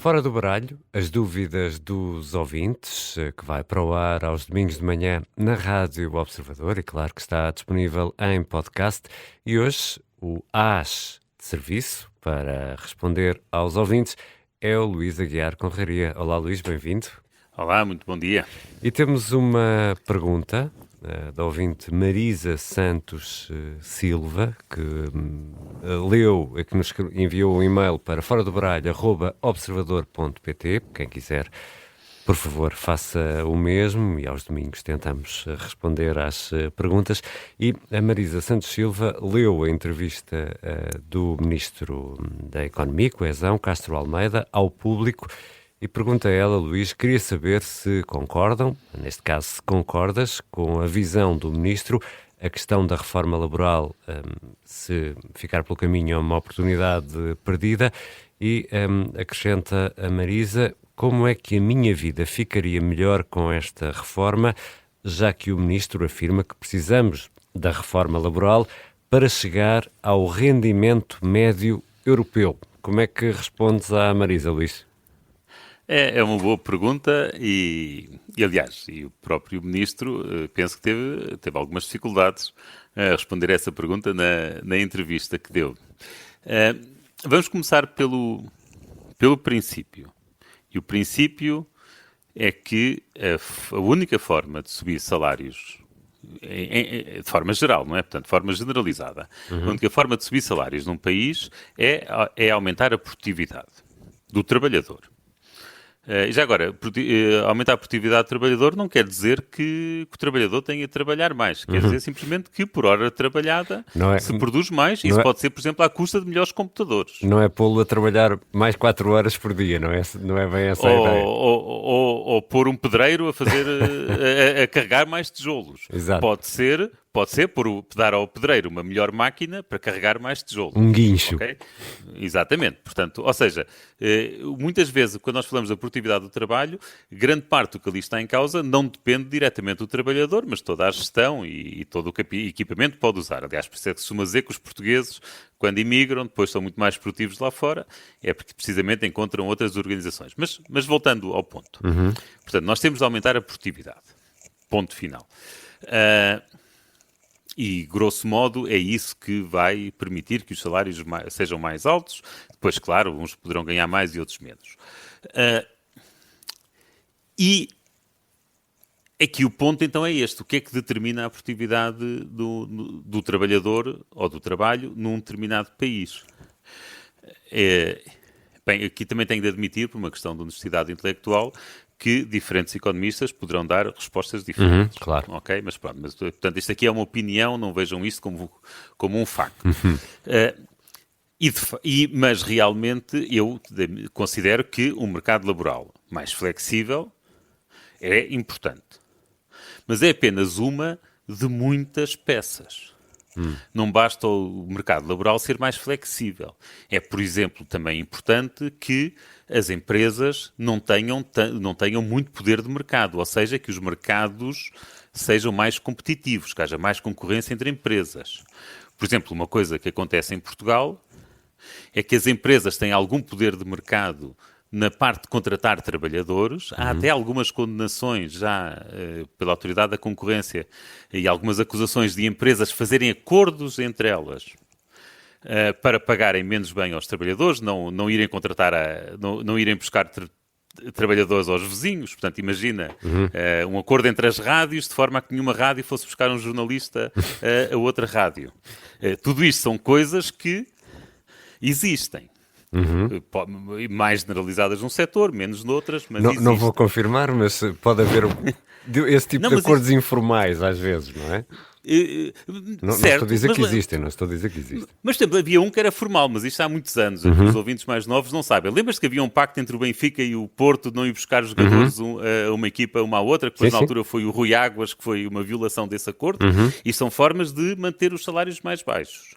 Fora do baralho, as dúvidas dos ouvintes, que vai para o ar aos domingos de manhã na Rádio Observador e claro que está disponível em podcast. E hoje o AS de serviço para responder aos ouvintes é o Luís Aguiar Conraria. Olá Luís, bem-vindo. Olá, muito bom dia. E temos uma pergunta da ouvinte Marisa Santos Silva, que leu, que nos enviou um e-mail para foradobaralho@observador.pt. Quem quiser, por favor, faça o mesmo e aos domingos tentamos responder às perguntas. E a Marisa Santos Silva leu a entrevista do Ministro da Economia e Coesão, Castro Almeida, ao Público. E pergunta a ela, Luís, queria saber se concordam, neste caso se concordas, com a visão do Ministro, a questão da reforma laboral, se ficar pelo caminho é uma oportunidade perdida, e acrescenta a Marisa, como é que a minha vida ficaria melhor com esta reforma, já que o Ministro afirma que precisamos da reforma laboral para chegar ao rendimento médio europeu. Como é que respondes à Marisa, Luís? É uma boa pergunta e aliás, o próprio Ministro penso que teve algumas dificuldades a responder a essa pergunta na entrevista que deu. Vamos começar pelo princípio. E o princípio é que a única forma de subir salários, de forma geral, não é? Portanto, de forma generalizada, a única forma de subir salários num país é aumentar a produtividade do trabalhador. E já agora, aumentar a produtividade do trabalhador não quer dizer que o trabalhador tenha de trabalhar mais. Quer dizer simplesmente que por hora trabalhada se produz mais. Isso pode ser, por exemplo, à custa de melhores computadores. Não é pô-lo a trabalhar mais 4 horas por dia, não é bem essa a ideia. Ou pôr um pedreiro a fazer a carregar mais tijolos. Exato. Pode ser dar ao pedreiro uma melhor máquina para carregar mais tijolos. Um guincho. Okay? Exatamente. Portanto, ou seja, muitas vezes, quando nós falamos da produtividade do trabalho, grande parte do que ali está em causa não depende diretamente do trabalhador, mas toda a gestão e todo o equipamento pode usar. Aliás, por isso é que se costuma dizer que os portugueses, quando imigram, depois são muito mais produtivos lá fora, é porque precisamente encontram outras organizações. Mas voltando ao ponto. Portanto, nós temos de aumentar a produtividade. Ponto final. E, grosso modo, é isso que vai permitir que os salários sejam mais altos. Depois, claro, uns poderão ganhar mais e outros menos. E aqui o ponto, então, é este. O que é que determina a produtividade do trabalhador ou do trabalho num determinado país? Bem, aqui também tenho de admitir, por uma questão de honestidade intelectual, que diferentes economistas poderão dar respostas diferentes. Claro. Ok? Mas pronto, portanto, isto aqui é uma opinião, não vejam isto como um facto. Mas realmente eu considero que um mercado laboral mais flexível é importante. Mas é apenas uma de muitas peças. Não basta o mercado laboral ser mais flexível. É, por exemplo, também importante que as empresas não tenham muito poder de mercado, ou seja, que os mercados sejam mais competitivos, que haja mais concorrência entre empresas. Por exemplo, uma coisa que acontece em Portugal é que as empresas têm algum poder de mercado na parte de contratar trabalhadores. Há até algumas condenações já pela Autoridade da Concorrência e algumas acusações de empresas fazerem acordos entre elas para pagarem menos bem aos trabalhadores, não irem contratar, não irem buscar trabalhadores aos vizinhos. Portanto, imagina um acordo entre as rádios de forma a que nenhuma rádio fosse buscar um jornalista a outra rádio. Tudo isto são coisas que existem. Mais generalizadas num setor, menos noutras, mas não vou confirmar, mas pode haver esse tipo de acordos informais às vezes, não é? Não estou a dizer que existem, não estou a dizer que existem. Mas, por exemplo, havia um que era formal, mas isto há muitos anos. Os ouvintes mais novos não sabem. Lembras-te que havia um pacto entre o Benfica e o Porto de não ir buscar os jogadores uma equipa uma à outra, que depois na altura foi o Rui Águas, que foi uma violação desse acordo, e são formas de manter os salários mais baixos.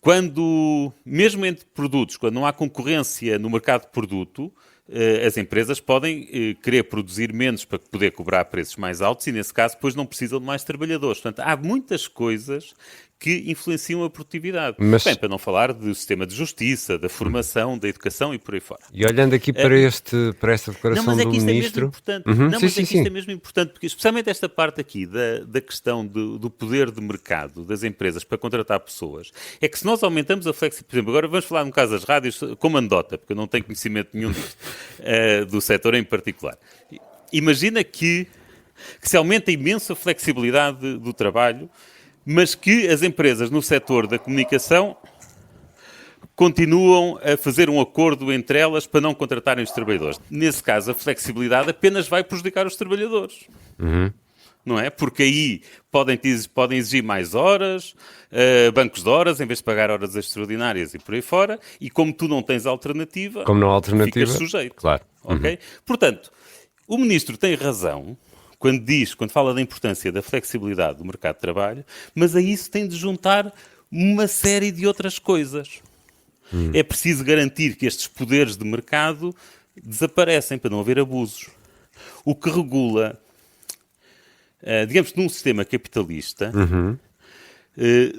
Quando, mesmo entre produtos, quando não há concorrência no mercado de produto, as empresas podem querer produzir menos para poder cobrar preços mais altos e, nesse caso, depois não precisam de mais trabalhadores. Portanto, há muitas coisas que influenciam a produtividade. Mas... Bem, para não falar do sistema de justiça, da formação, da educação e por aí fora. E olhando aqui para esta declaração do Ministro... Isto é mesmo importante, porque especialmente esta parte aqui da questão do poder de mercado das empresas para contratar pessoas, é que se nós aumentamos a flexibilidade... Por exemplo, agora vamos falar no caso das rádios como anedota, porque eu não tenho conhecimento nenhum disto, do setor em particular. Imagina que se aumenta imenso a flexibilidade do trabalho, mas que as empresas no setor da comunicação continuam a fazer um acordo entre elas para não contratarem os trabalhadores. Nesse caso, a flexibilidade apenas vai prejudicar os trabalhadores. Não é? Porque aí podem exigir mais horas, bancos de horas, em vez de pagar horas extraordinárias e por aí fora, e como tu não tens alternativa, ficas sujeito. Claro. Okay? Portanto, o Ministro tem razão quando fala da importância da flexibilidade do mercado de trabalho, mas a isso tem de juntar uma série de outras coisas. É preciso garantir que estes poderes de mercado desaparecem para não haver abusos. O que regula, digamos, num sistema capitalista,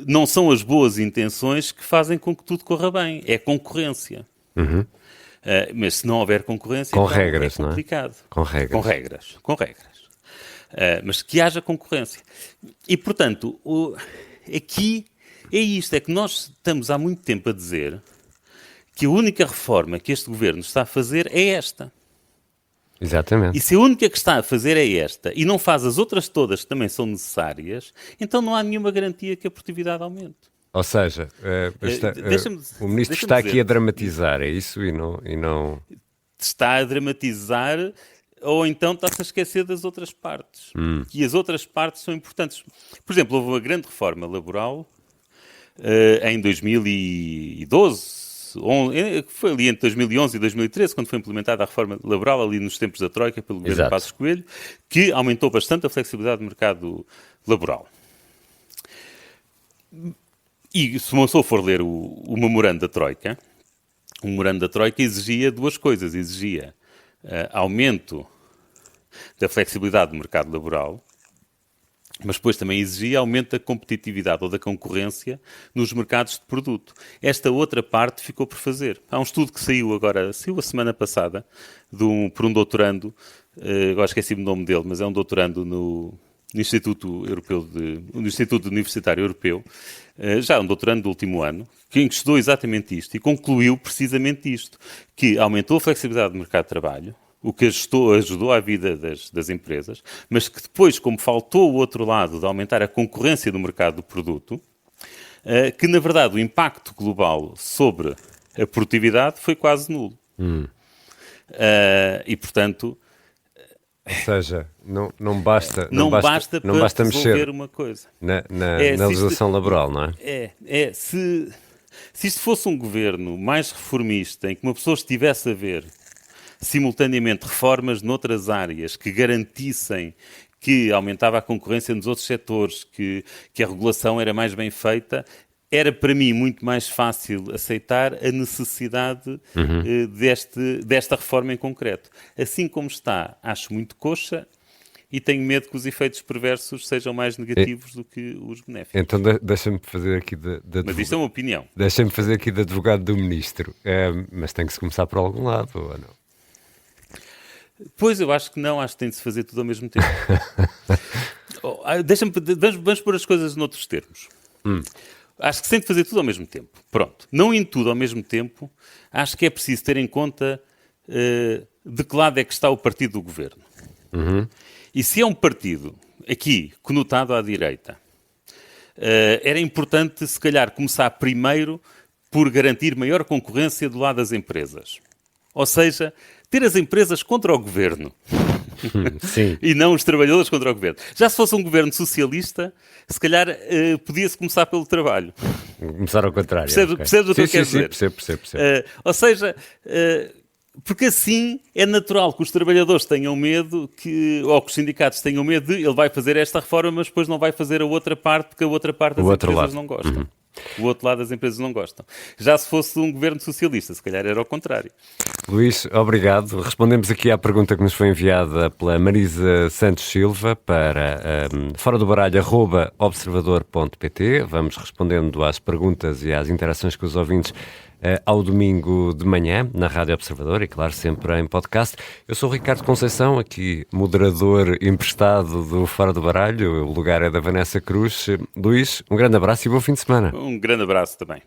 não são as boas intenções que fazem com que tudo corra bem, é a concorrência. Mas se não houver concorrência, com então regras, é complicado. Não é? Com regras. Mas que haja concorrência. E, portanto, aqui é isto, é que nós estamos há muito tempo a dizer que a única reforma que este governo está a fazer é esta. Exatamente. E se a única que está a fazer é esta e não faz as outras todas que também são necessárias, então não há nenhuma garantia que a produtividade aumente. Ou seja, o Ministro está aqui a dramatizar, é isso? E não... Está a dramatizar... ou então está-se a esquecer das outras partes. E as outras partes são importantes. Por exemplo, houve uma grande reforma laboral em 2012, foi ali entre 2011 e 2013, quando foi implementada a reforma laboral, ali nos tempos da Troika, pelo governo de Passos Coelho, que aumentou bastante a flexibilidade do mercado laboral. E se uma pessoa for ler o memorando da Troika, o memorando da Troika exigia duas coisas. Exigia aumento da flexibilidade do mercado laboral, mas depois também exigia aumento da competitividade ou da concorrêência nos mercados de produto. Esta outra parte ficou por fazer. Há um estudo que saiu a semana passada, por um doutorando, agora esqueci-me o nome dele, mas é um doutorando no Instituto Universitário Europeu, já um doutorando do último ano, que estudou exatamente isto e concluiu precisamente isto, que aumentou a flexibilidade do mercado de trabalho, o que ajudou à vida das empresas, mas que depois, como faltou o outro lado de aumentar a concorrência do mercado do produto, que na verdade o impacto global sobre a produtividade foi quase nulo. E portanto... Ou seja, não basta para mexer resolver uma coisa. na legislação laboral, não é? Se isto fosse um governo mais reformista, em que uma pessoa estivesse a ver simultaneamente reformas noutras áreas que garantissem que aumentava a concorrência nos outros setores, que a regulação era mais bem feita, era para mim muito mais fácil aceitar a necessidade desta reforma em concreto. Assim como está, acho muito coxa e tenho medo que os efeitos perversos sejam mais negativos do que os benéficos. Então deixa-me fazer aqui Mas isto é uma opinião. Deixa-me fazer aqui de advogado do Ministro. Mas tem que se começar por algum lado, ou não? Pois, eu acho que não. Acho que tem de se fazer tudo ao mesmo tempo. Vamos pôr as coisas noutros termos. Acho que se tem de fazer tudo ao mesmo tempo. Pronto. Não em tudo ao mesmo tempo, acho que é preciso ter em conta de que lado é que está o partido do governo. E se é um partido, aqui, conotado à direita, era importante, se calhar, começar primeiro por garantir maior concorrência do lado das empresas. Ou seja, ter as empresas contra o governo. Sim. E não os trabalhadores contra o governo. Já se fosse um governo socialista, se calhar podia-se começar pelo trabalho. Começar ao contrário. Percebes o que eu quero dizer? Percebo. Ou seja, porque assim é natural que os trabalhadores tenham medo, ou que os sindicatos tenham medo de ele vai fazer esta reforma, mas depois não vai fazer a outra parte, porque a outra parte das empresas não gostam. O outro lado as empresas não gostam. Já se fosse um governo socialista, se calhar era ao contrário. Luís, obrigado. Respondemos aqui à pergunta que nos foi enviada pela Marisa Santos Silva para foradobaralho@observador.pt. Vamos respondendo às perguntas e às interações com os ouvintes ao domingo de manhã, na Rádio Observador e, claro, sempre em podcast. Eu sou o Ricardo Conceição, aqui moderador emprestado do Fora do Baralho. O lugar é da Vanessa Cruz. Luís, um grande abraço e bom fim de semana. Um grande abraço também.